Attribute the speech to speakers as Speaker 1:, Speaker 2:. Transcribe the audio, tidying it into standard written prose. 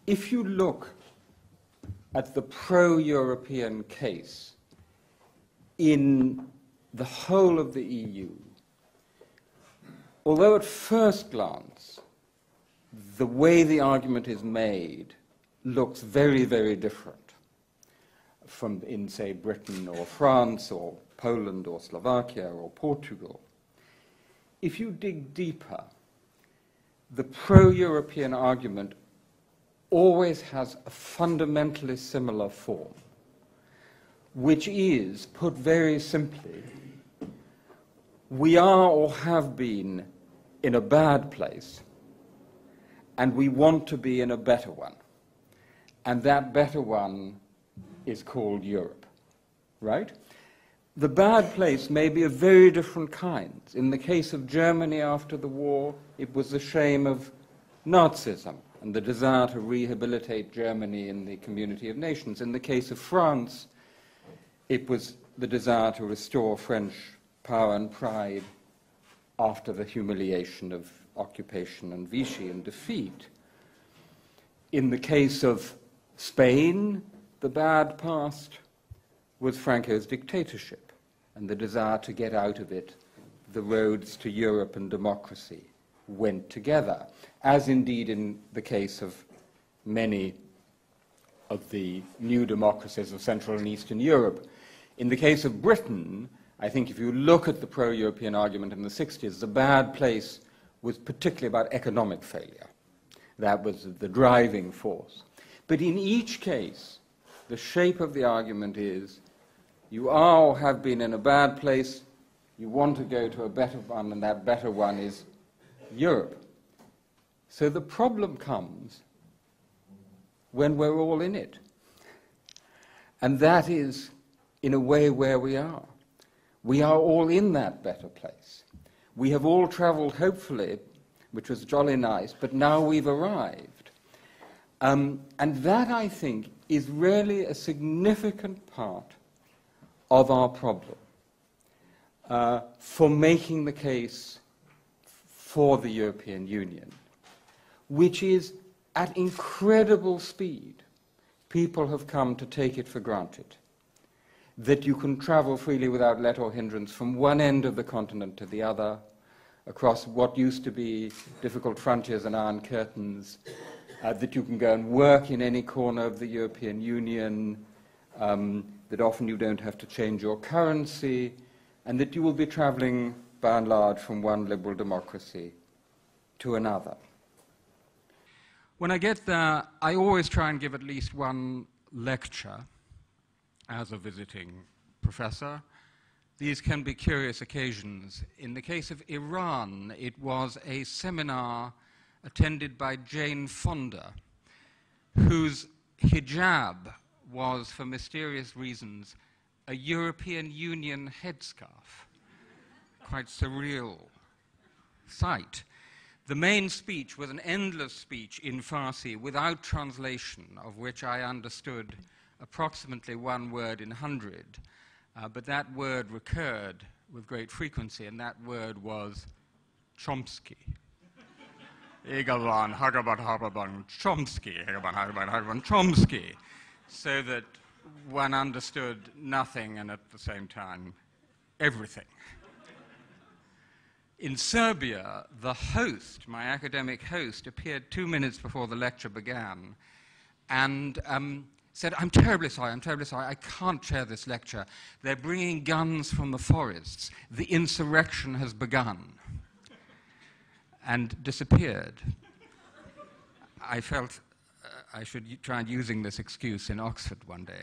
Speaker 1: if you look at the pro-European case in the whole of the EU, although at first glance the way the argument is made looks very, very different from in, say, Britain or France or Poland or Slovakia or Portugal, if you dig deeper, the pro-European argument always has a fundamentally similar form, which is, put very simply, we are or have been in a bad place, and we want to be in a better one. And that better one is called Europe, right? The bad place may be of very different kinds. In the case of Germany after the war, it was the shame of Nazism and the desire to rehabilitate Germany in the community of nations. In the case of France, it was the desire to restore French power and pride after the humiliation of occupation and Vichy and defeat. In the case of Spain, the bad past was Franco's dictatorship and the desire to get out of it. The roads to Europe and democracy went together, as indeed in the case of many of the new democracies of Central and Eastern Europe. In the case of Britain, I think if you look at the pro-European argument in the 60s, the bad place was particularly about economic failure. That was the driving force. But in each case, the shape of the argument is you are or have been in a bad place, you want to go to a better one, and that better one is Europe. So the problem comes when we're all in it. And that is, in a way, where we are. We are all in that better place. We have all traveled, hopefully, which was jolly nice, but now we've arrived. And that, I think, is really a significant part of our problem for making the case for the European Union, which is at incredible speed. People have come to take it for granted that you can travel freely without let or hindrance from one end of the continent to the other, across what used to be difficult frontiers and iron curtains, that you can go and work in any corner of the European Union, that often you don't have to change your currency, and that you will be traveling, by and large, from one liberal democracy to another. When I get there, I always try and give at least one lecture as a visiting professor. These can be curious occasions. In the case of Iran, it was a seminar attended by Jane Fonda, whose hijab was, for mysterious reasons, a European Union headscarf. Quite surreal sight. The main speech was an endless speech in Farsi without translation, of which I understood approximately one word in 100. But that word recurred with great frequency, and that word was Chomsky. Egalan Hagaban Hagaban Chomsky, Hagaban Hagaban Hagaban Chomsky, so that one understood nothing and at the same time everything. In Serbia, the host, my academic host, appeared 2 minutes before the lecture began and said, I'm terribly sorry, I can't chair this lecture. They're bringing guns from the forests. The insurrection has begun. And disappeared. I felt I should try and using this excuse in Oxford one day.